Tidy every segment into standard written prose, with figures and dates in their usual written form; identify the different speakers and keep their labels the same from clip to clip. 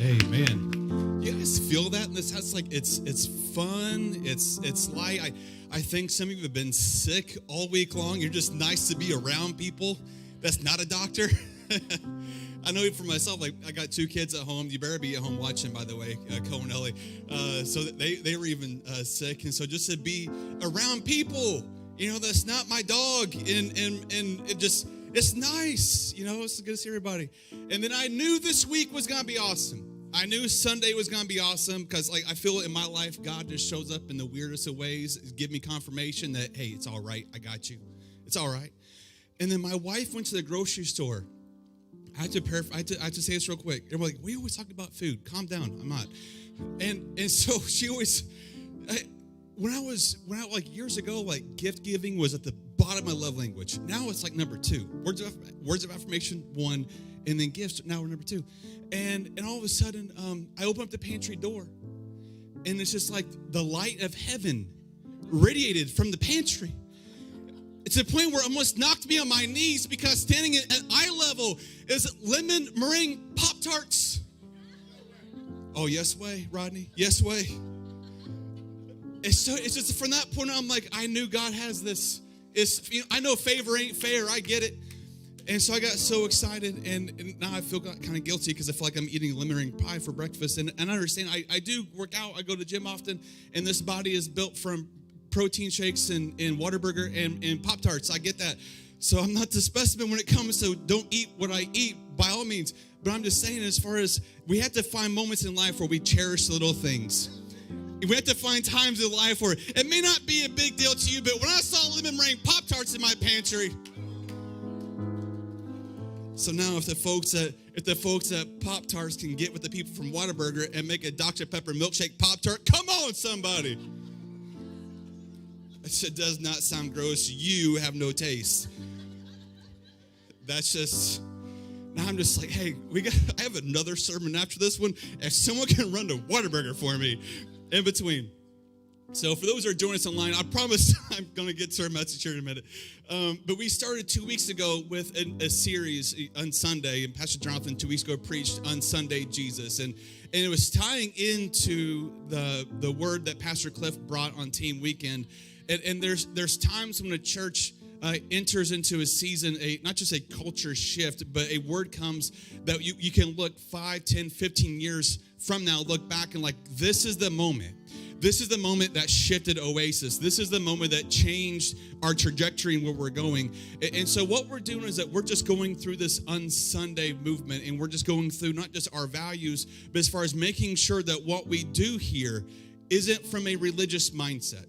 Speaker 1: Amen. You guys feel that in this house? Like it's fun. It's light. I think some of you have been sick all week long. You're just nice to be around people. That's not a doctor. I know for myself, like I got 2 kids at home. You better be at home watching, by the way, Cole and Ellie. So they were even sick. And so just to be around people, that's not my dog. And it just, it's nice. It's good to see everybody. And then I knew this week was going to be awesome. I knew Sunday was going to be awesome because I feel in my life, God just shows up in the weirdest of ways, give me confirmation that, hey, it's all right. I got you. It's all right. And then my wife went to the grocery store. I have to say this real quick. Everybody's like, we always talk about food. Calm down. I'm not. And so she always, when I like years ago, like gift giving was at the bottom of my love language. Now it's like number 2. Words of affirmation, 1, and then gifts. Now we're number 2. And all of a sudden, I open up the pantry door, and it's just like the light of heaven radiated from the pantry. It's a point where it almost knocked me on my knees because standing at eye level is lemon meringue Pop-Tarts. Oh, yes way, Rodney. Yes way. It's just from that point on, I'm like, I knew God has this. I know favor ain't fair. I get it. And so I got so excited, and now I feel kind of guilty because I feel like I'm eating lemon meringue pie for breakfast. And I understand I do work out. I go to the gym often, and this body is built from protein shakes and Whataburger and Pop-Tarts. I get that. So I'm not the specimen when it comes to don't eat what I eat by all means. But I'm just saying, as far as we have to find moments in life where we cherish the little things. We have to find times in life where it may not be a big deal to you, but when I saw lemon meringue Pop-Tarts in my pantry. So now if the folks at Pop-Tarts can get with the people from Whataburger and make a Dr. Pepper milkshake Pop-Tart, come on, somebody. It does not sound gross. You have no taste. That's just, now I'm just like, hey, I have another sermon after this one. If someone can run to Whataburger for me in between. So for those who are joining us online, I promise I'm going to get to our message here in a minute. But we started 2 weeks ago with a series Unsunday, and Pastor Jonathan 2 weeks ago preached Unsunday Jesus. And it was tying into the word that Pastor Cliff brought on Team Weekend. And there's times when a church enters into a season, not just a culture shift, but a word comes that you can look 5, 10, 15 years from now, look back and like, this is the moment. This is the moment that shifted Oasis. This is the moment that changed our trajectory and where we're going. And so what we're doing is that we're just going through this Unsunday movement, and we're just going through not just our values, but as far as making sure that what we do here isn't from a religious mindset.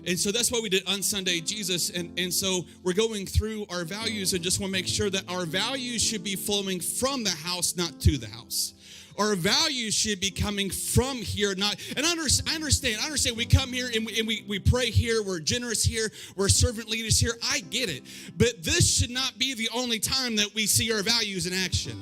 Speaker 1: And so that's why we did Unsunday Jesus. And so we're going through our values and just want to make sure that our values should be flowing from the house, not to the house. Our values should be coming from here, not, and I understand we come here and we pray here, we're generous here, we're servant leaders here. I get it. But this should not be the only time that we see our values in action.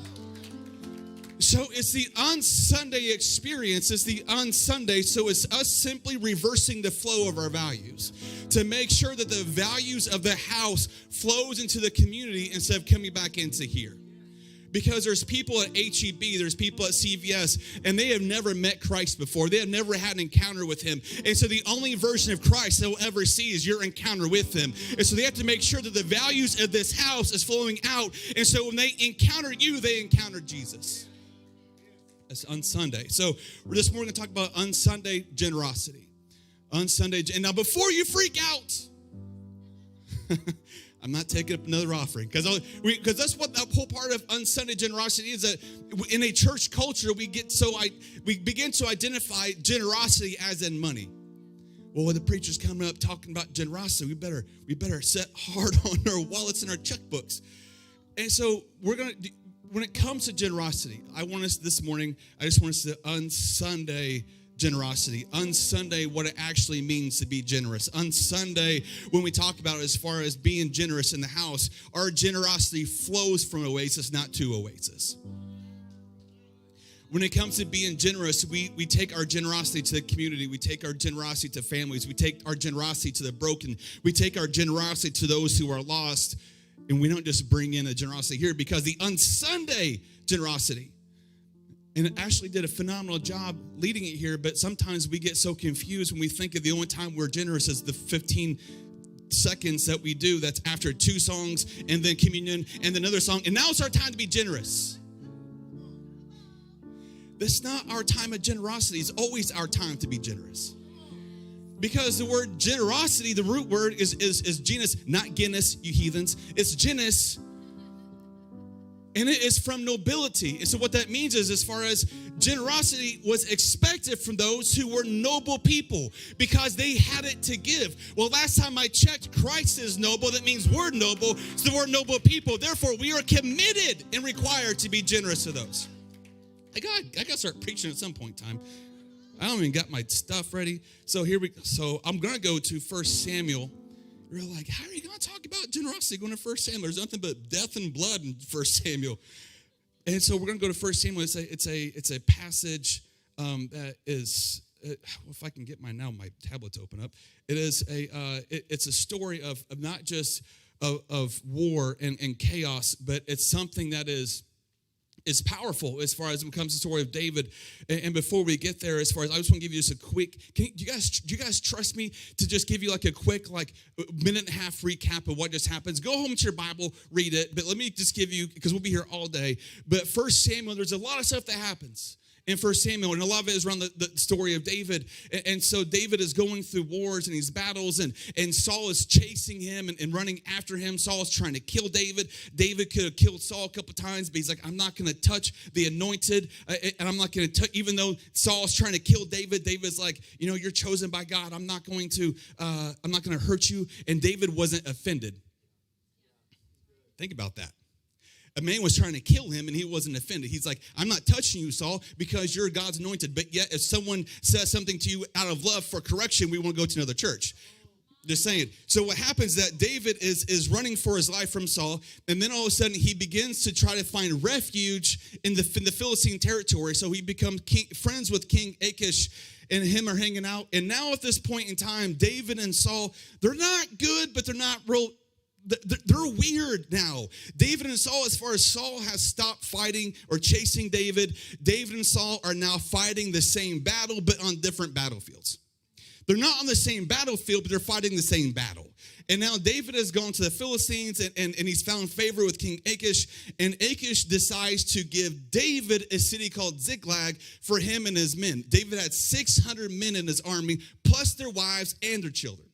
Speaker 1: So it's the Unsunday experience. It's the Unsunday. So it's us simply reversing the flow of our values to make sure that the values of the house flows into the community instead of coming back into here. Because there's people at HEB, there's people at CVS, and they have never met Christ before. They have never had an encounter with him. And so the only version of Christ they'll ever see is your encounter with him. And so they have to make sure that the values of this house is flowing out. And so when they encounter you, they encounter Jesus. That's Unsunday. So we're this morning going to talk about Unsunday generosity. Unsunday. And now before you freak out, I'm not taking up another offering because that's what that whole part of Unsunday generosity is. That in a church culture we begin to identify generosity as in money. Well, when the preacher's coming up talking about generosity, we better set hard on our wallets and our checkbooks. And so when it comes to generosity, I just want us to Unsunday generosity. Unsunday, what it actually means to be generous. Unsunday, when we talk about it as far as being generous in the house, our generosity flows from Oasis, not to Oasis. When it comes to being generous, we take our generosity to the community. We take our generosity to families. We take our generosity to the broken. We take our generosity to those who are lost. And we don't just bring in a generosity here, because the Unsunday generosity And Ashley did a phenomenal job leading it here, but sometimes we get so confused when we think of the only time we're generous is the 15 seconds that we do. That's after 2 songs and then communion and then another song. And now it's our time to be generous. That's not our time of generosity. It's always our time to be generous. Because the word generosity, the root word is genus, not Guinness, you heathens. It's genus. And it is from nobility. And so what that means is, as far as generosity was expected from those who were noble people because they had it to give. Well, last time I checked, Christ is noble. That means we're noble. So we're noble people. Therefore, we are committed and required to be generous to those. I got to start preaching at some point in time. I don't even got my stuff ready. So I'm going to go to 1 Samuel. You're like, how are you going to talk about generosity going to 1 Samuel? There's nothing but death and blood in 1 Samuel. And so we're going to go to 1 Samuel. It's a passage that is, if I can get my tablet to open up. It's a story of not just of war and chaos, but it's something that is powerful as far as when it comes to the story of David. And before we get there, as far as I just want to give you just a quick, do you guys trust me to just give you like a quick minute and a half recap of what just happens? Go home to your Bible, read it, but let me just give you, because we'll be here all day. But 1 Samuel, there's a lot of stuff that happens in 1 Samuel, and a lot of it is around the story of David. And so David is going through wars and these battles, and Saul is chasing him and running after him. Saul is trying to kill David. David could have killed Saul a couple times, but he's like, I'm not going to touch the anointed, and I'm not going to touch, even though Saul's trying to kill David. David's like, you're chosen by God. I'm not going to hurt you. And David wasn't offended. Think about that. A man was trying to kill him, and he wasn't offended. He's like, I'm not touching you, Saul, because you're God's anointed. But yet, if someone says something to you out of love for correction, we want to go to another church. Just saying. So what happens is that David is running for his life from Saul, and then all of a sudden, he begins to try to find refuge in the Philistine territory. So he becomes friends with King Achish, and him are hanging out. And now at this point in time, David and Saul, they're not good, but they're not real. They're weird now. David and Saul, as far as Saul has stopped fighting or chasing David, David and Saul are now fighting the same battle, but on different battlefields. They're not on the same battlefield, but they're fighting the same battle. And now David has gone to the Philistines, and he's found favor with King Achish. And Achish decides to give David a city called Ziklag for him and his men. David had 600 men in his army, plus their wives and their children.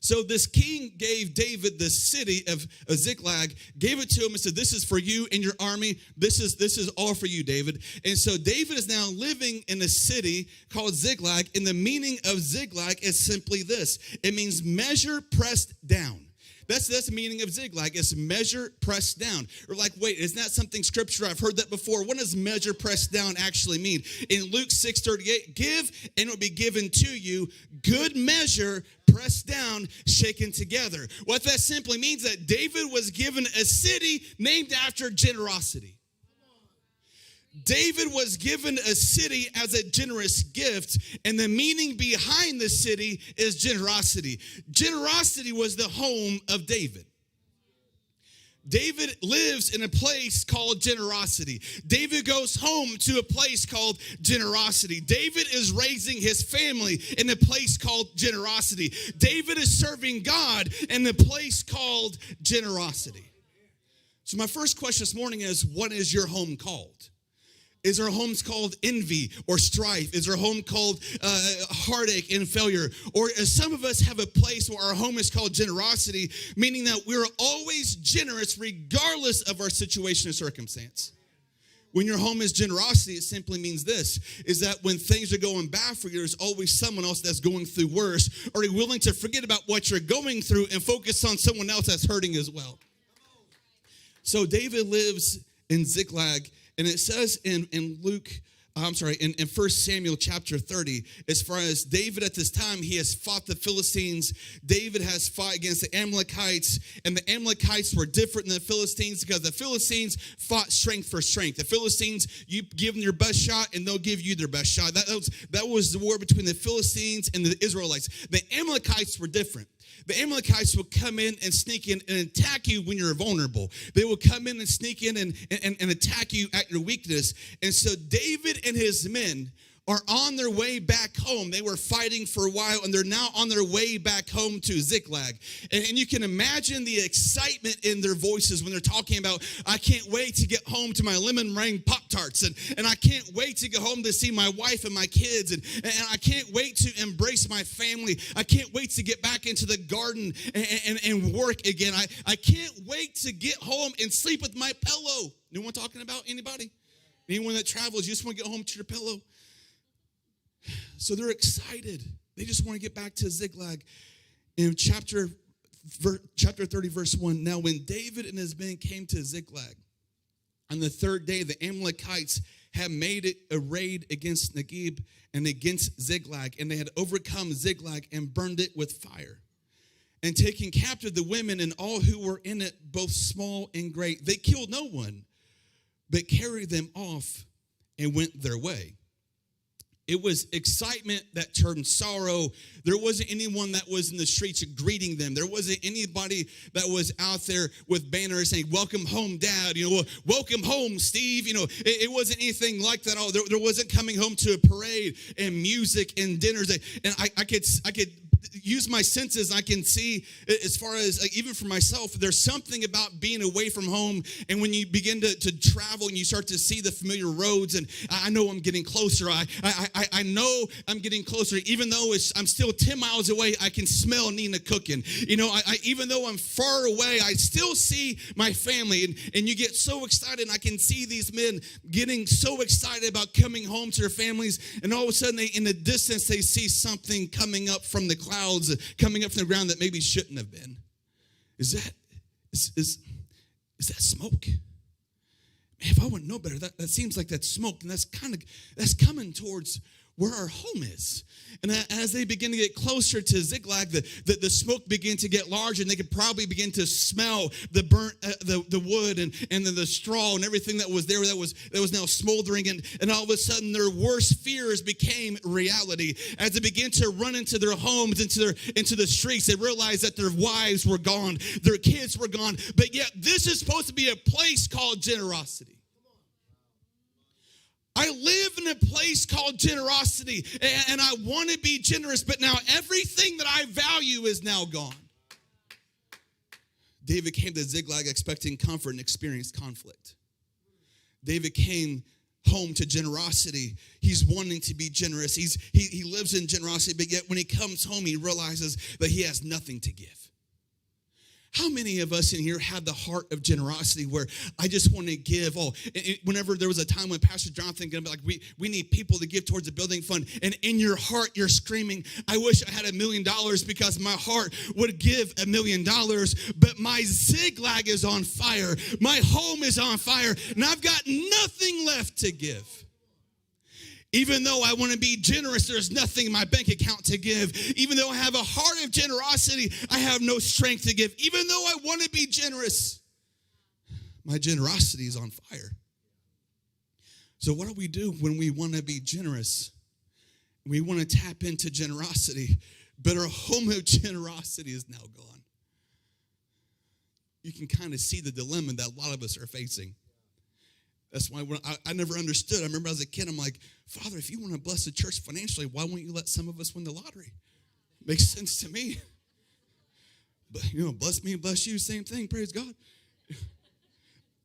Speaker 1: So this king gave David the city of Ziklag, gave it to him and said, this is for you and your army. This is all for you, David. And so David is now living in a city called Ziklag. And the meaning of Ziklag is simply this. It means measure pressed down. That's the meaning of Ziklag. It's measure pressed down. Or like, wait, isn't that something scripture? I've heard that before. What does measure pressed down actually mean? In Luke 6:38, give and it will be given to you. Good measure, pressed down, shaken together. What that simply means that David was given a city named after generosity. David was given a city as a generous gift, and the meaning behind the city is generosity. Generosity was the home of David. David lives in a place called generosity. David goes home to a place called generosity. David is raising his family in a place called generosity. David is serving God in a place called generosity. So my first question this morning is, what is your home called? Is our homes called envy or strife? Is our home called heartache and failure? Or some of us have a place where our home is called generosity, meaning that we're always generous regardless of our situation or circumstance. When your home is generosity, it simply means this, is that when things are going bad for you, there's always someone else that's going through worse. Are you willing to forget about what you're going through and focus on someone else that's hurting as well? So David lives in Ziklag. And it says in 1 Samuel chapter 30, as far as David at this time, he has fought the Philistines. David has fought against the Amalekites, and the Amalekites were different than the Philistines because the Philistines fought strength for strength. The Philistines, you give them your best shot, and they'll give you their best shot. That was the war between the Philistines and the Israelites. The Amalekites were different. The Amalekites will come in and sneak in and attack you when you're vulnerable. They will come in and sneak in and attack you at your weakness. And so David and his men are on their way back home. They were fighting for a while, and they're now on their way back home to Ziklag. And you can imagine the excitement in their voices when they're talking about, I can't wait to get home to my lemon meringue Pop-Tarts, and I can't wait to go home to see my wife and my kids, and I can't wait to embrace my family. I can't wait to get back into the garden and work again. I can't wait to get home and sleep with my pillow. You know what I'm talking about? Anybody? Anyone that travels, you just want to get home to your pillow? So they're excited. They just want to get back to Ziklag. In chapter 30, verse 1, now when David and his men came to Ziklag, on the third day, the Amalekites had made it a raid against Negeb and against Ziklag, and they had overcome Ziklag and burned it with fire. And taking captive the women and all who were in it, both small and great, they killed no one, but carried them off and went their way. It was excitement that turned sorrow. There wasn't anyone that was in the streets greeting them. There wasn't anybody that was out there with banners saying, welcome home, Dad. Welcome home, Steve. It wasn't anything like that. Oh, there wasn't coming home to a parade and music and dinners. And I could use my senses. I can see, as far as even for myself, there's something about being away from home. And when you begin to travel and you start to see the familiar roads, and I know I'm getting closer. I know I'm getting closer. Even though I'm still 10 miles away, I can smell Nina cooking. Even though I'm far away, I still see my family. And you get so excited. And I can see these men getting so excited about coming home to their families. And all of a sudden, in the distance, they see something coming up from the clouds, coming up from the ground that maybe shouldn't have been. Is that smoke? Man, if I wouldn't know better, that seems like that's smoke, and that's coming towards where our home is. And as they begin to get closer to Ziklag, the smoke began to get larger, and they could probably begin to smell the burnt, the wood and then the straw and everything that was there that was now smoldering. And all of a sudden, their worst fears became reality. As they began to run into their homes, into the streets, they realized that their wives were gone, their kids were gone. But yet, this is supposed to be a place called generosity. I live in a place called generosity, and I want to be generous, but now everything that I value is now gone. David came to Ziklag expecting comfort and experienced conflict. David came home to generosity. He's wanting to be generous. He lives in generosity, but yet when he comes home, he realizes that he has nothing to give. How many of us in here have the heart of generosity where I just want to give? Whenever there was a time when Pastor Jonathan gonna be like, we need people to give towards the building fund, and in your heart you're screaming, I wish I had $1 million because my heart would give $1 million, but my Ziklag is on fire, my home is on fire, and I've got nothing left to give. Even though I want to be generous, there's nothing in my bank account to give. Even though I have a heart of generosity, I have no strength to give. Even though I want to be generous, my generosity is on fire. So what do we do when we want to be generous? We want to tap into generosity, but our home of generosity is now gone. You can kind of see the dilemma that a lot of us are facing. That's why I never understood. I remember as a kid, I'm like, Father, if you want to bless the church financially, why won't you let some of us win the lottery? Makes sense to me. But, bless me and bless you, same thing, praise God.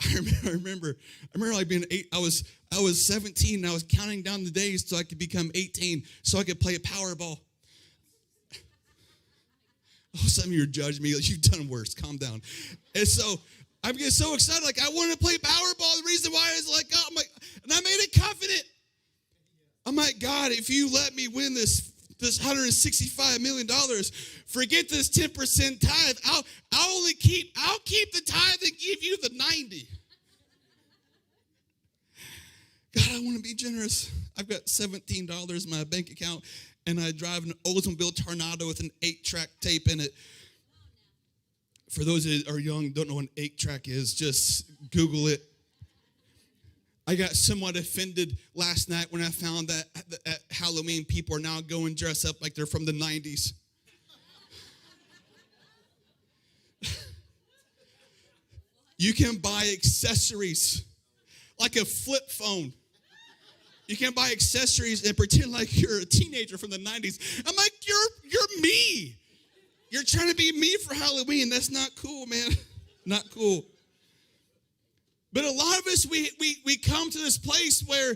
Speaker 1: I remember like being 8, I was 17, and I was counting down the days so I could become 18, so I could play a Powerball. Oh, some of you are judging me. You've done worse. Calm down. And so I'm getting so excited, like I want to play Powerball. The reason why is like, oh, and I made it confident. I'm like, God, if you let me win this $165 million, forget this 10% tithe. I'll keep the tithe and give you the 90. God, I want to be generous. I've got $17 in my bank account, and I drive an Oldsmobile Tornado with an 8-track tape in it. For those that are young, don't know what an 8-track is, just Google it. I got somewhat offended last night when I found that at Halloween, people are now going dressed up like they're from the 90s. You can buy accessories like a flip phone. You can buy accessories and pretend like you're a teenager from the 90s. I'm like, you're me. You're trying to be me for Halloween. That's not cool, man. Not cool. But a lot of us, we come to this place where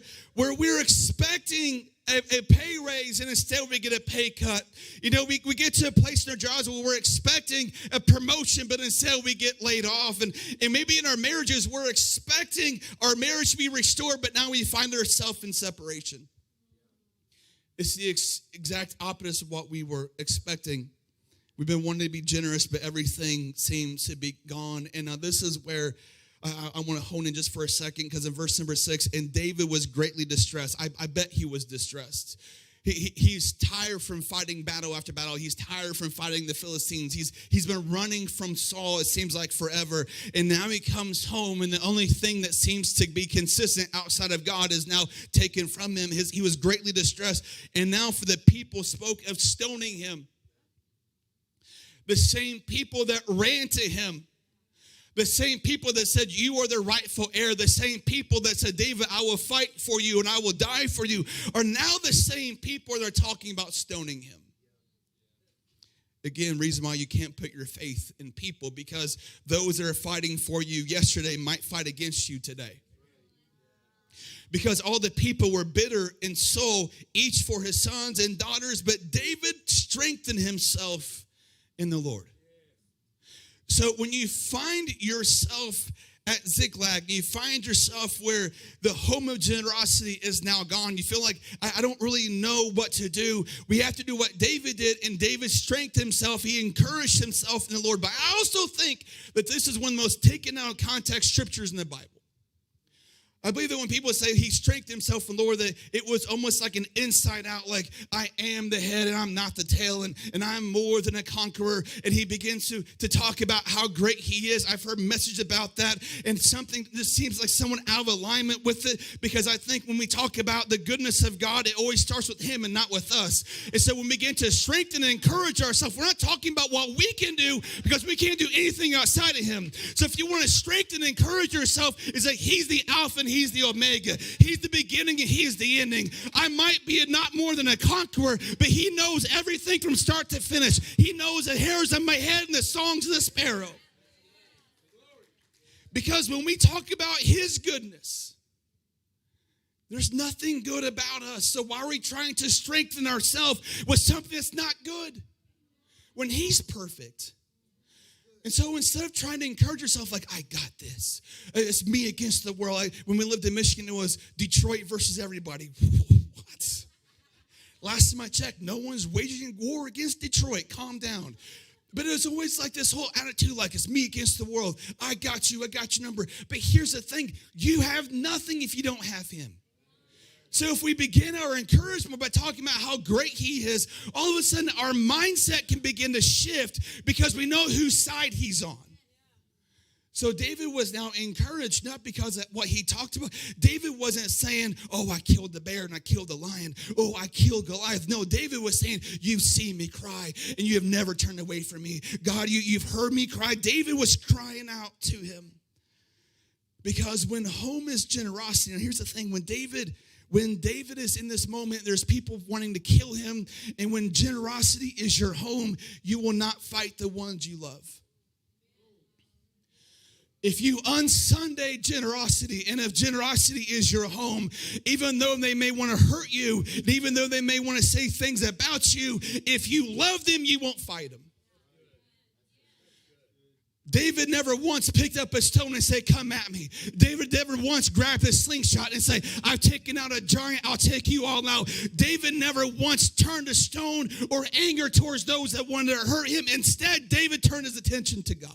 Speaker 1: we're expecting a pay raise, and instead we get a pay cut. You know, we get to a place in our jobs where we're expecting a promotion, but instead we get laid off. And maybe in our marriages, we're expecting our marriage to be restored, but now we find ourselves in separation. It's the exact opposite of what we were expecting. We've been wanting to be generous, but everything seems to be gone. And now this is where I want to hone in just for a second, because in verse number 6, and David was greatly distressed. I bet he was distressed. He's tired from fighting battle after battle. He's tired from fighting the Philistines. He's been running from Saul, it seems like forever. And now he comes home, and the only thing that seems to be consistent outside of God is now taken from him. He was greatly distressed. And now for the people spoke of stoning him. The same people that ran to him, the same people that said, you are the rightful heir, the same people that said, David, I will fight for you and I will die for you, are now the same people that are talking about stoning him. Again, reason why you can't put your faith in people, because those that are fighting for you yesterday might fight against you today. Because all the people were bitter in soul, each for his sons and daughters, but David strengthened himself in the Lord. So when you find yourself at Ziklag, you find yourself where the home of generosity is now gone, you feel like, I don't really know what to do. We have to do what David did, and David strengthened himself. He encouraged himself in the Lord. But I also think that this is one of the most taken out of context scriptures in the Bible. I believe that when people say he strengthened himself in the Lord, that it was almost like an inside out, like I am the head and I'm not the tail, and I'm more than a conqueror. And he begins to talk about how great he is. I've heard messages about that, and something that seems like someone out of alignment with it, because I think when we talk about the goodness of God, it always starts with him and not with us. And so when we begin to strengthen and encourage ourselves, we're not talking about what we can do, because we can't do anything outside of him. So if you want to strengthen and encourage yourself, it's like he's the Alpha and he's the Omega. He's the beginning and he's the ending. I might be not more than a conqueror, but he knows everything from start to finish. He knows the hairs on my head and the songs of the sparrow. Because when we talk about his goodness, there's nothing good about us. So why are we trying to strengthen ourselves with something that's not good when he's perfect? And so instead of trying to encourage yourself like, I got this, it's me against the world. When we lived in Michigan, it was Detroit versus everybody. What? Last time I checked, no one's waging war against Detroit. Calm down. But it was always like this whole attitude, like it's me against the world. I got your number. But here's the thing. You have nothing if you don't have him. So if we begin our encouragement by talking about how great he is, all of a sudden our mindset can begin to shift because we know whose side he's on. So David was now encouraged, not because of what he talked about. David wasn't saying, oh, I killed the bear and I killed the lion. Oh, I killed Goliath. No, David was saying, you've seen me cry and you have never turned away from me. God, you've heard me cry. David was crying out to him. Because when home is generosity, and here's the thing, when David is in this moment, there's people wanting to kill him. And when generosity is your home, you will not fight the ones you love. If you unsunday generosity, and if generosity is your home, even though they may want to hurt you, even though they may want to say things about you, if you love them, you won't fight them. David never once picked up a stone and said, come at me. David never once grabbed a slingshot and said, I've taken out a giant, I'll take you all out. David never once turned a stone or anger towards those that wanted to hurt him. Instead, David turned his attention to God.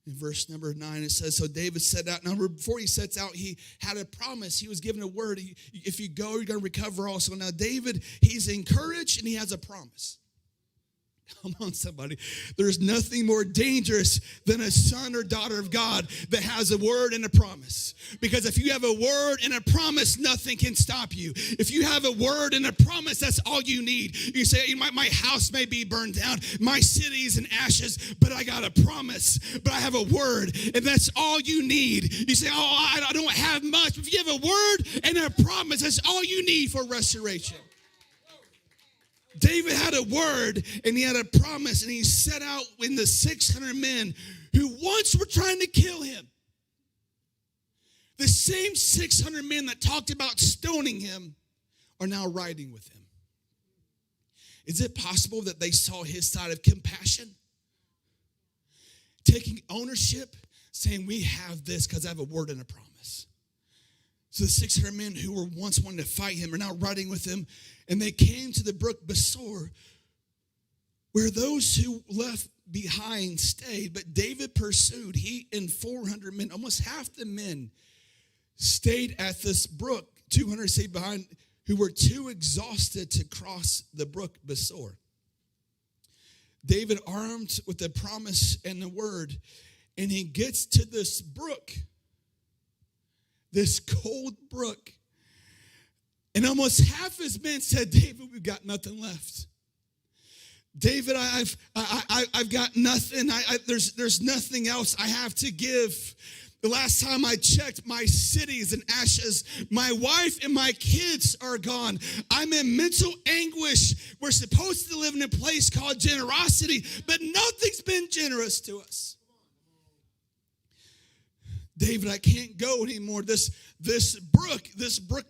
Speaker 1: In verse number 9, it says, so David set out. Now, before he sets out, he had a promise. He was given a word. If you go, you're going to recover also. Now, David, he's encouraged and he has a promise. Come on, somebody. There's nothing more dangerous than a son or daughter of God that has a word and a promise. Because if you have a word and a promise, nothing can stop you. If you have a word and a promise, that's all you need. You say, my house may be burned down, my city is in ashes, but I got a promise, but I have a word, and that's all you need. You say, I don't have much. But if you have a word and a promise, that's all you need for restoration. David had a word and he had a promise, and he set out in the 600 men who once were trying to kill him. The same 600 men that talked about stoning him are now riding with him. Is it possible that they saw his side of compassion? Taking ownership, saying, we have this because I have a word and a promise. So the 600 men who were once wanting to fight him are now riding with him, and they came to the brook Besor, where those who left behind stayed, but David pursued. He and 400 men, almost half the men, stayed at this brook. 200 stayed behind, who were too exhausted to cross the brook Besor. David, armed with the promise and the word, and he gets to this brook, this cold brook, and almost half his men said, David, we've got nothing left. David, I've got nothing. There's nothing else I have to give. The last time I checked, my city is in ashes. My wife and my kids are gone. I'm in mental anguish. We're supposed to live in a place called generosity, but nothing's been generous to us. David, I can't go anymore. This brook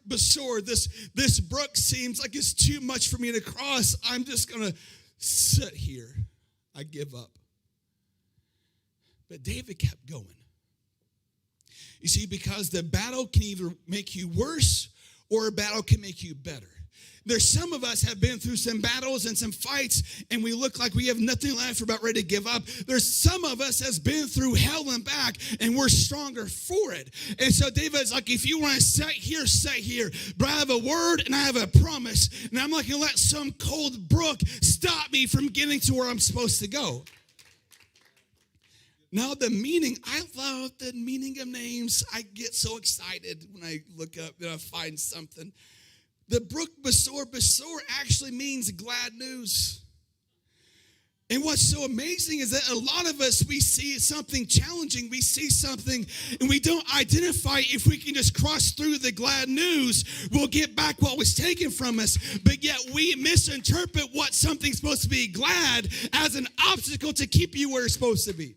Speaker 1: Besor, this brook seems like it's too much for me to cross. I'm just going to sit here. I give up. But David kept going. You see, because the battle can either make you worse or a battle can make you better. There's some of us have been through some battles and some fights, and we look like we have nothing left. We're about ready to give up. There's some of us has been through hell and back, and we're stronger for it. And so David's like, if you want to sit here, sit here. But I have a word and I have a promise, and I'm not going to let some cold brook stop me from getting to where I'm supposed to go. Now the meaning, I love the meaning of names. I get so excited when I look up and I find something. The brook Besor actually means glad news. And what's so amazing is that a lot of us, we see something challenging, we see something, and we don't identify if we can just cross through the glad news, we'll get back what was taken from us. But yet we misinterpret what something's supposed to be glad as an obstacle to keep you where you're supposed to be.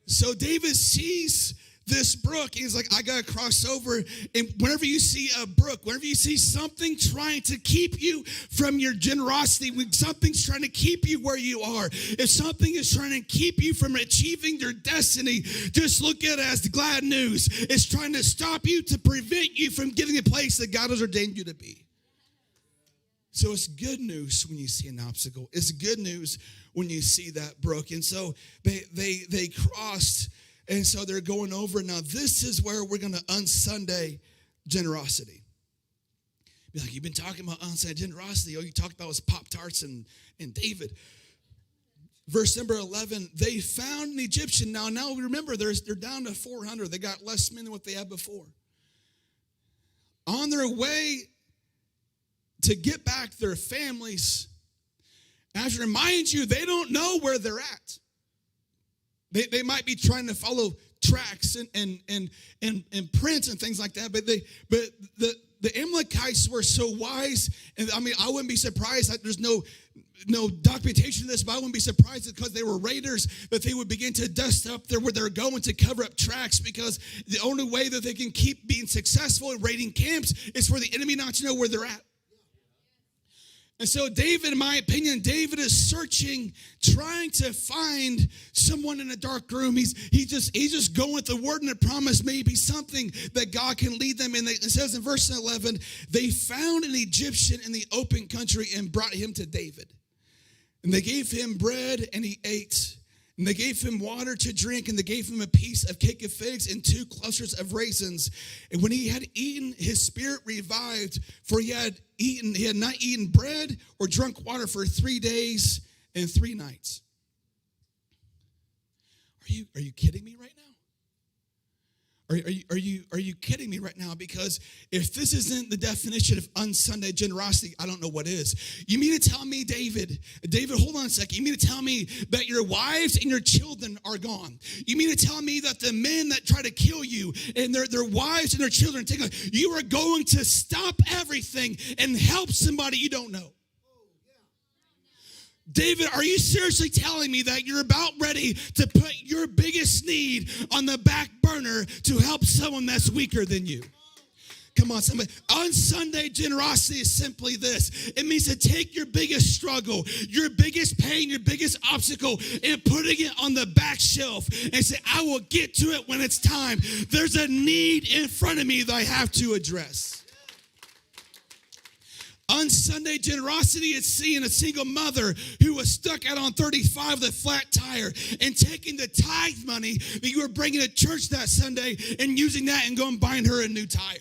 Speaker 1: So David sees this brook, and he's like, I got to cross over. And whenever you see a brook, whenever you see something trying to keep you from your generosity, when something's trying to keep you where you are, if something is trying to keep you from achieving your destiny, just look at it as the glad news. It's trying to stop you, to prevent you from getting a place that God has ordained you to be. So it's good news when you see an obstacle. It's good news when you see that brook. And so they crossed, and so they're going over. Now this is where we're going to Unsunday generosity. Be like, you've been talking about Unsunday generosity. All you talked about was Pop-Tarts and David. Verse number 11, they found an Egyptian. Now remember, they're down to 400. They got less men than what they had before. On their way to get back their families. I have to remind you, they don't know where they're at. They might be trying to follow tracks and prints and things like that, but the Amalekites were so wise, and I mean, I wouldn't be surprised that there's no documentation of this, but I wouldn't be surprised because they were raiders, that they would begin to dust up there where they're going to cover up tracks, because the only way that they can keep being successful in raiding camps is for the enemy not to know where they're at. And so David, in my opinion, David is searching, trying to find someone in a dark room. He's just going with the word and the promise, maybe something that God can lead them in. It says in verse 11, they found an Egyptian in the open country and brought him to David. And they gave him bread and he ate. And they gave him water to drink, and they gave him a piece of cake of figs and 2 clusters of raisins. And when he had eaten, his spirit revived, for he had not eaten bread or drunk water for 3 days and 3 nights. Are you kidding me right now? Are you kidding me right now? Because if this isn't the definition of unsunday generosity, I don't know what is. You mean to tell me, David, hold on a second. You mean to tell me that your wives and your children are gone? You mean to tell me that the men that try to kill you and their wives and their children, you are going to stop everything and help somebody you don't know? David, are you seriously telling me that you're about ready to put your biggest need on the back burner to help someone that's weaker than you? Come on, somebody. Unsunday generosity is simply this. It means to take your biggest struggle, your biggest pain, your biggest obstacle, and putting it on the back shelf and say, I will get to it when it's time. There's a need in front of me that I have to address. Unsunday generosity is seeing a single mother who was stuck out on 35 with a flat tire and taking the tithe money that you were bringing to church that Sunday and using that and going and buying her a new tire.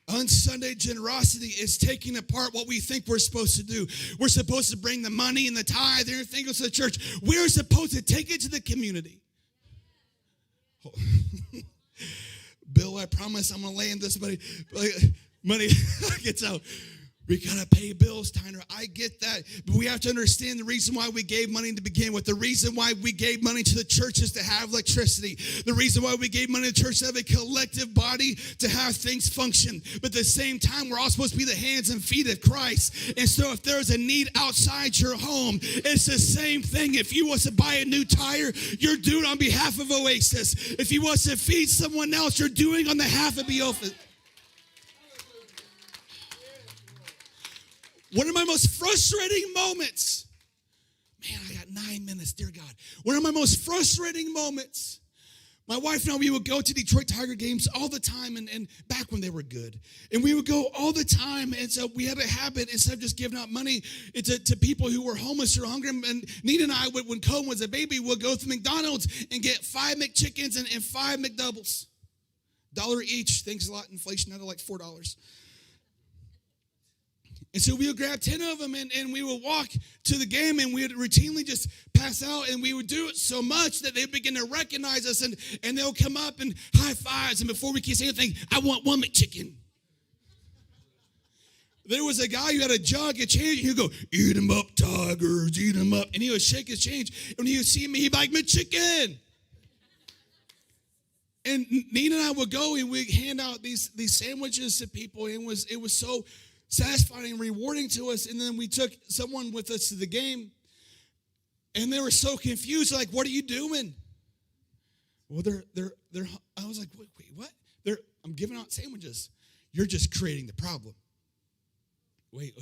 Speaker 1: Unsunday generosity is taking apart what we think we're supposed to do. We're supposed to bring the money and the tithe and everything goes to the church. We're supposed to take it to the community. Bill, I promise I'm going to land this money gets out. We got to pay bills, Tyner. I get that. But we have to understand the reason why we gave money to begin with. The reason why we gave money to the church is to have electricity. The reason why we gave money to the church is to have a collective body to have things function. But at the same time, we're all supposed to be the hands and feet of Christ. And so if there's a need outside your home, it's the same thing. If you want to buy a new tire, you're doing it on behalf of Oasis. If you want to feed someone else, you're doing on behalf of Oasis. One of my most frustrating moments, man, I got 9 minutes, dear God. One of my most frustrating moments, my wife and I, we would go to Detroit Tiger games all the time, and back when they were good. And we would go all the time, and so we had a habit, instead of just giving out money to people who were homeless or hungry, and Nina and I, when Cohen was a baby, would go to McDonald's and get 5 McChickens and 5 McDoubles. $1 each. Thanks a lot. Inflation out of like $4. And so we would grab 10 of them and we would walk to the game, and we would routinely just pass out, and we would do it so much that they would begin to recognize us, and they'll come up and high fives, and before we can say anything, I want 1 McChicken. There was a guy who had a jug of change, and he'd go, eat them up, Tigers, eat them up. And he would shake his change, and when he would see me, he'd be like, McChicken. And Nina and I would go, and we'd hand out these sandwiches to people, and it was so satisfying and rewarding to us. And then we took someone with us to the game, and they were so confused, like, what are you doing? Well, they're I was like, wait, what? I'm giving out sandwiches. You're just creating the problem. Wait,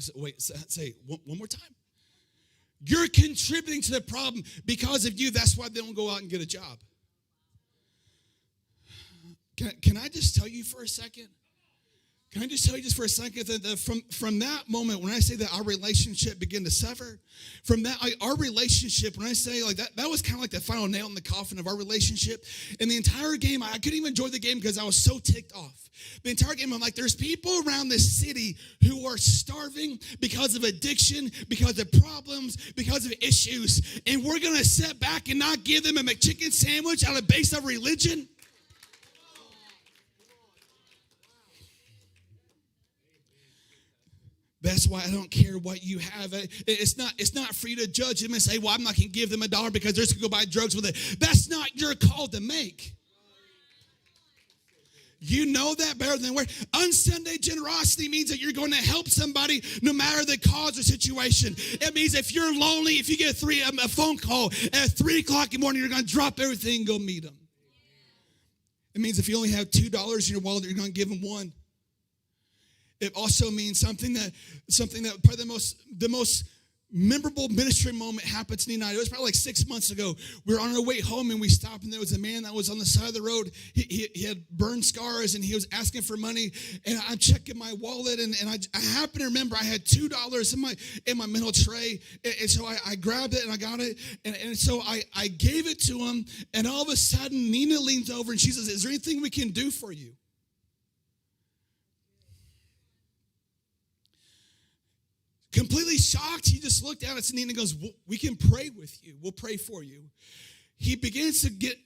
Speaker 1: say one more time. You're contributing to the problem. Because of you, that's why they don't go out and get a job. Can I just tell you for a second? Can I just tell you just for a second that from that moment, when I say that our relationship began to sever, from that, our relationship, when I say like that was kind of like the final nail in the coffin of our relationship. And the entire game, I couldn't even enjoy the game because I was so ticked off. The entire game, I'm like, there's people around this city who are starving because of addiction, because of problems, because of issues. And we're going to sit back and not give them a McChicken sandwich out of base of religion? That's why I don't care what you have. It's not for you to judge them and say, well, I'm not going to give them $1 because they're just going to go buy drugs with it. That's not your call to make. You know that better than where. Unsunday generosity means that you're going to help somebody no matter the cause or situation. It means if you're lonely, if you get a phone call at 3 o'clock in the morning, you're going to drop everything and go meet them. It means if you only have $2 in your wallet, you're going to give them $1. It also means something that probably the most memorable ministry moment happened to Nina. It was probably like 6 months ago. We were on our way home and we stopped, and there was a man that was on the side of the road. He had burn scars and he was asking for money. And I'm checking my wallet, and I happen to remember I had $2 in my mental tray. And so I grabbed it and I got it. And so I gave it to him. And all of a sudden, Nina leans over and she says, "Is there anything we can do for you?" Completely shocked, he just looked down at Nina and goes, "We can pray with you. We'll pray for you." He begins to get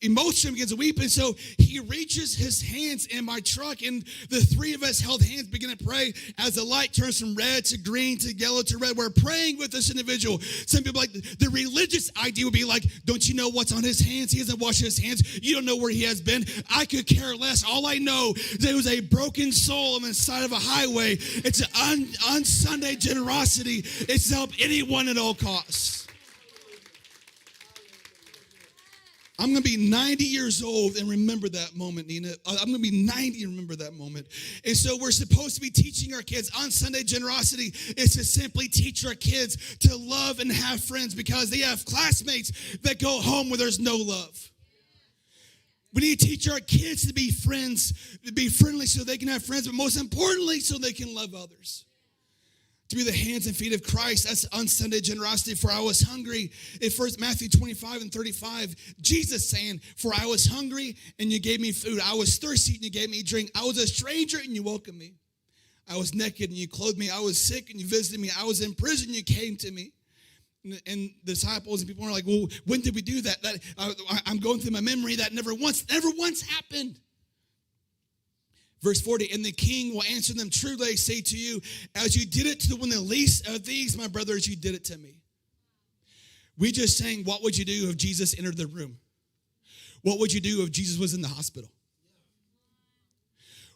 Speaker 1: emotional, begins to weep, and so he reaches his hands in my truck, and the three of us held hands, begin to pray. As the light turns from red to green to yellow to red, we're praying with this individual. Some people, like, the religious idea would be like, "Don't you know what's on his hands? He hasn't washed his hands. You don't know where he has been." I could care less. All I know is there was a broken soul on the side of a highway. It's an Unsunday generosity. It's to help anyone at all costs. I'm going to be 90 years old and remember that moment, Nina. I'm going to be 90 and remember that moment. And so we're supposed to be teaching our kids. On Sunday, generosity is to simply teach our kids to love and have friends, because they have classmates that go home where there's no love. We need to teach our kids to be friends, to be friendly so they can have friends, but most importantly, so they can love others. To be the hands and feet of Christ. That's Unsunday generosity. For I was hungry. In first Matthew 25:35, Jesus saying, "For I was hungry and you gave me food. I was thirsty and you gave me drink. I was a stranger and you welcomed me. I was naked and you clothed me. I was sick and you visited me. I was in prison and you came to me." And the disciples and people were like, "Well, when did we do that?" I'm going through my memory. That never once happened. Verse 40, "And the king will answer them, 'Truly I say to you, as you did it to one of the least of these, my brothers, you did it to me.'" We just sang, what would you do if Jesus entered the room? What would you do if Jesus was in the hospital?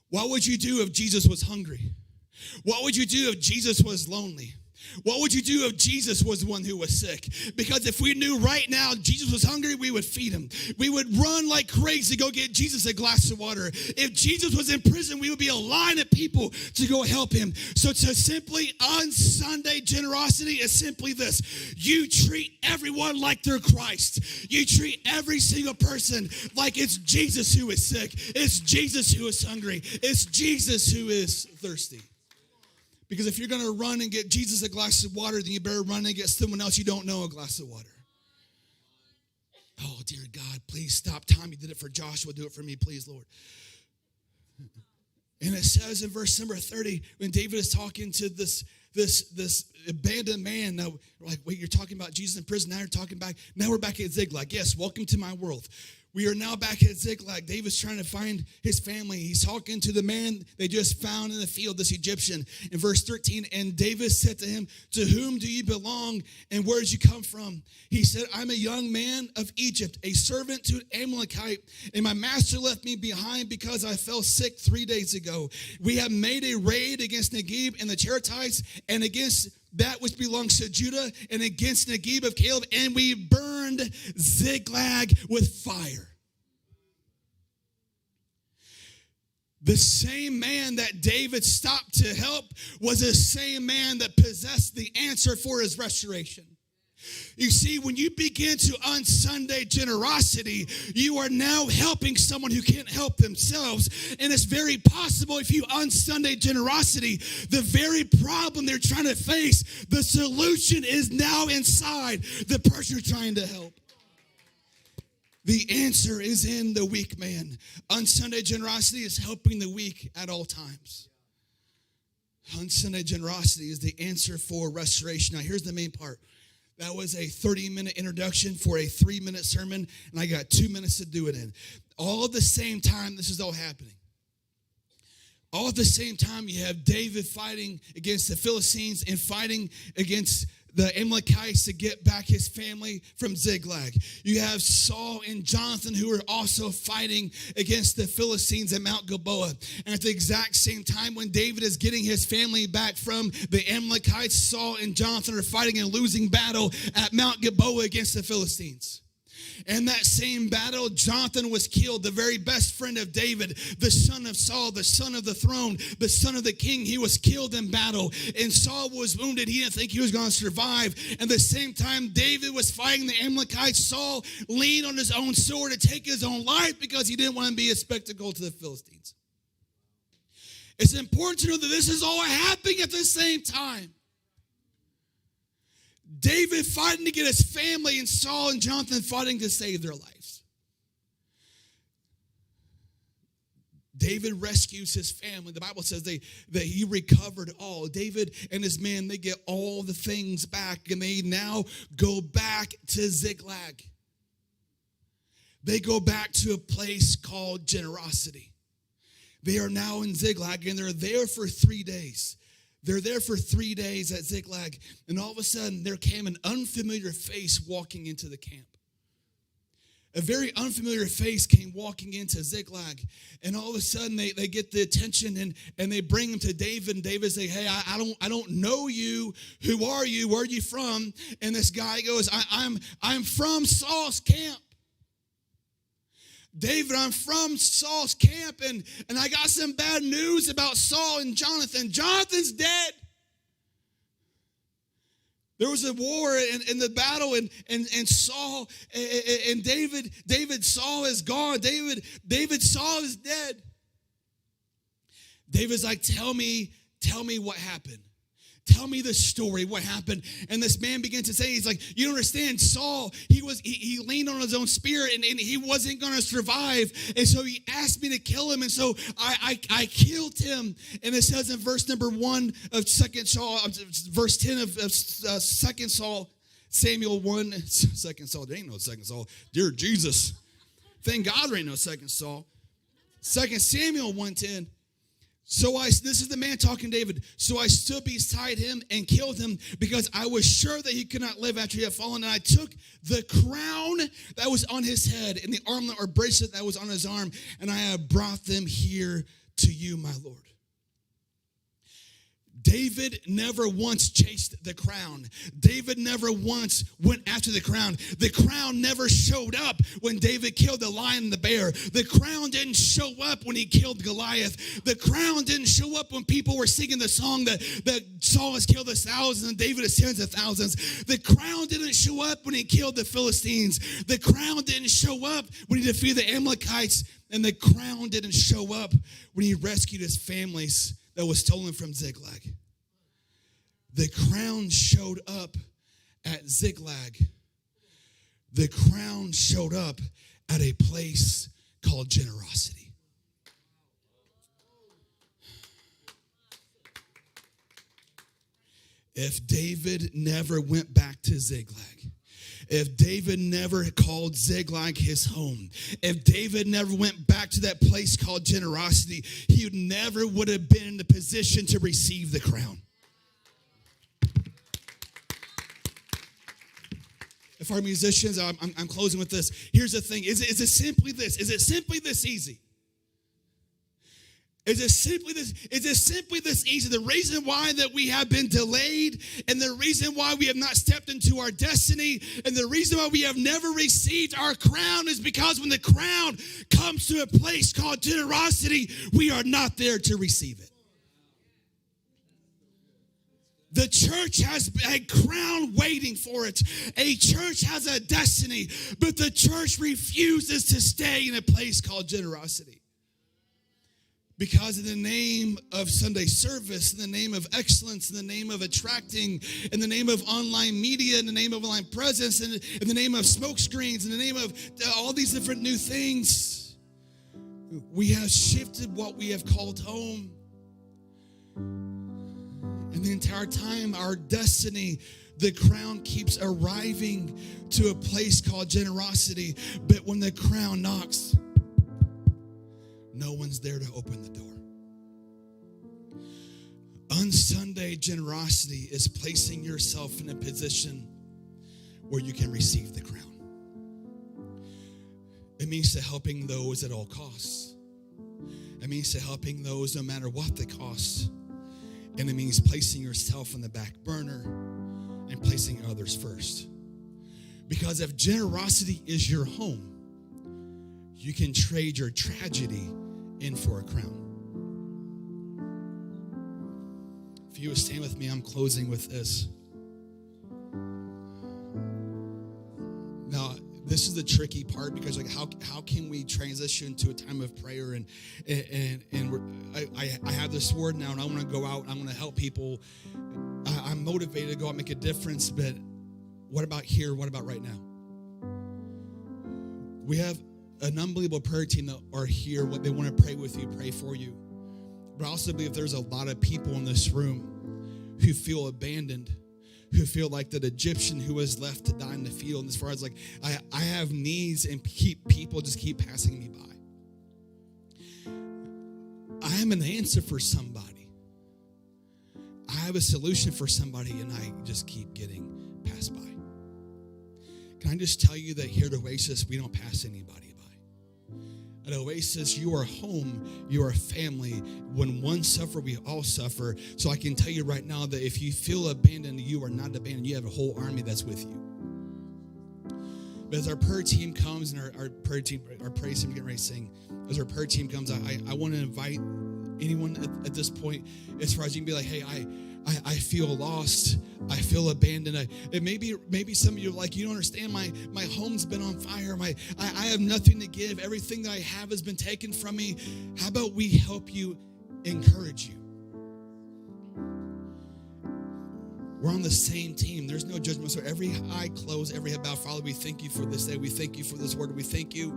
Speaker 1: What would you do if Jesus was hungry? What would you do if Jesus was lonely? What would you do if Jesus was the one who was sick? Because if we knew right now Jesus was hungry, we would feed him. We would run like crazy to go get Jesus a glass of water. If Jesus was in prison, we would be a line of people to go help him. So to simply Unsunday generosity is simply this. You treat everyone like they're Christ. You treat every single person like it's Jesus who is sick. It's Jesus who is hungry. It's Jesus who is thirsty. Because if you're going to run and get Jesus a glass of water, then you better run and get someone else you don't know a glass of water. Oh, dear God, please stop. Tommy did it for Joshua. Do it for me, please, Lord. And it says in verse number 30, when David is talking to this abandoned man. Now, like, wait, you're talking about Jesus in prison. Now you're talking back. Now we're back at Ziklag. Yes, welcome to my world. We are now back at Ziklag. David's trying to find his family. He's talking to the man they just found in the field, this Egyptian. In verse 13, "And David said to him, 'To whom do you belong, and where did you come from?' He said, 'I'm a young man of Egypt, a servant to an Amalekite, and my master left me behind because I fell sick 3 days ago. We have made a raid against Negeb and the Cherethites, and against that which belongs to Judah, and against Negeb of Caleb, and we burned Ziklag with fire.'" The same man that David stopped to help was the same man that possessed the answer for his restoration. You see, when you begin to Unsunday generosity, you are now helping someone who can't help themselves. And it's very possible if you Unsunday generosity, the very problem they're trying to face, the solution is now inside the person you're trying to help. The answer is in the weak man. Unsunday generosity is helping the weak at all times. Unsunday generosity is the answer for restoration. Now, here's the main part. That was a 30-minute introduction for a 3-minute sermon, and I got 2 minutes to do it in. All at the same time, this is all happening. All at the same time, you have David fighting against the Philistines and fighting against the Amalekites to get back his family from Ziklag. You have Saul and Jonathan who are also fighting against the Philistines at Mount Gilboa. And at the exact same time when David is getting his family back from the Amalekites, Saul and Jonathan are fighting a losing battle at Mount Gilboa against the Philistines. In that same battle, Jonathan was killed, the very best friend of David, the son of Saul, the son of the throne, the son of the king. He was killed in battle, and Saul was wounded. He didn't think he was going to survive. And the same time David was fighting the Amalekites, Saul leaned on his own sword to take his own life because he didn't want to be a spectacle to the Philistines. It's important to know that this is all happening at the same time. David fighting to get his family, and Saul and Jonathan fighting to save their lives. David rescues his family. The Bible says that he recovered all. David and his men, they get all the things back, and they now go back to Ziklag. They go back to a place called Generosity. They are now in Ziklag, and they're there for 3 days. They're there for 3 days at Ziklag, and all of a sudden, there came an unfamiliar face walking into the camp. A very unfamiliar face came walking into Ziklag, and all of a sudden, they get the attention, and they bring him to David, and David say, hey, I don't know you. Who are you? Where are you from? And this guy goes, I'm from Saul's camp. David, I'm from Saul's camp, and I got some bad news about Saul and Jonathan. Jonathan's dead. There was a war in the battle, and Saul and David Saul is gone. David Saul is dead. David's like, tell me what happened. Tell me the story, what happened. And this man began to say, he's like, you don't understand, Saul, he leaned on his own spirit, and he wasn't going to survive. And so he asked me to kill him. And so I killed him. And it says in verse number 1 of 2 Saul, verse 10 of 2 Samuel 1, 2 Saul, there ain't no 2 Saul. Dear Jesus. Thank God there ain't no 2 Saul. 2 Samuel 1:10. This is the man talking to David. So I stood beside him and killed him because I was sure that he could not live after he had fallen. And I took the crown that was on his head and the armlet or bracelet that was on his arm, and I have brought them here to you, my Lord. David never once chased the crown. David never once went after the crown. The crown never showed up when David killed the lion and the bear. The crown didn't show up when he killed Goliath. The crown didn't show up when people were singing the song that Saul has killed us thousands and David has tens of thousands. The crown didn't show up when he killed the Philistines. The crown didn't show up when he defeated the Amalekites. And the crown didn't show up when he rescued his families that was stolen from Ziklag. The crown showed up at Ziklag. The crown showed up at a place called Generosity. If David never went back to Ziklag, if David never called Ziklag his home, if David never went back to that place called Generosity, he never would have been in the position to receive the crown. If our musicians, I'm closing with this. Here's the thing. Is it simply this? Is it simply this easy? Is it simply this easy? The reason why that we have been delayed, and the reason why we have not stepped into our destiny, and the reason why we have never received our crown is because when the crown comes to a place called Generosity, we are not there to receive it. The church has a crown waiting for it. A church has a destiny, but the church refuses to stay in a place called Generosity. Because in the name of Sunday service, in the name of excellence, in the name of attracting, in the name of online media, in the name of online presence, in the name of smoke screens, in the name of all these different new things, we have shifted what we have called home. And the entire time, our destiny, the crown keeps arriving to a place called Generosity. But when the crown knocks, no one's there to open the door. Unsunday generosity is placing yourself in a position where you can receive the crown. It means to helping those at all costs. It means to helping those no matter what the cost. And it means placing yourself on the back burner and placing others first. Because if generosity is your home, you can trade your tragedy in for a crown. If you would stand with me, I'm closing with this. Now, this is the tricky part, because like how can we transition to a time of prayer and I have this word now, and I want to go out and I want to help people. I'm motivated to go out and make a difference, but what about here? What about right now? We have an unbelievable prayer team that are here. What they want to pray with you, pray for you. But I also believe there's a lot of people in this room who feel abandoned, who feel like that Egyptian who was left to die in the field. And as far as like, I have needs, and people just keep passing me by. I am an answer for somebody. I have a solution for somebody, and I just keep getting passed by. Can I just tell you that here at Oasis, we don't pass anybody by. At Oasis, you are home, you are family. When one suffer, we all suffer. So I can tell you right now that if you feel abandoned, you are not abandoned. You have a whole army that's with you. But as our prayer team comes, and our prayer team, our praise team, getting ready to sing, as our prayer team comes, I want to invite anyone at this point, as far as you can be like, hey, I feel lost. I feel abandoned. And maybe some of you are like, you don't understand. My home's been on fire. I have nothing to give. Everything that I have has been taken from me. How about we help you, encourage you? We're on the same team. There's no judgment. So every eye closed, every head bowed. Father, we thank you for this day. We thank you for this word. We thank you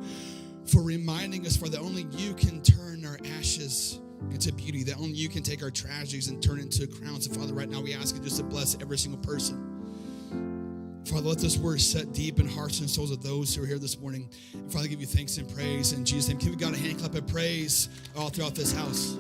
Speaker 1: for reminding us, Father, that only you can turn our ashes into beauty, that only you can take our tragedies and turn into crowns. And Father, right now we ask you just to bless every single person. Father, let this word set deep in hearts and souls of those who are here this morning. And Father, give you thanks and praise in Jesus' name. Can we give God a hand clap of praise all throughout this house?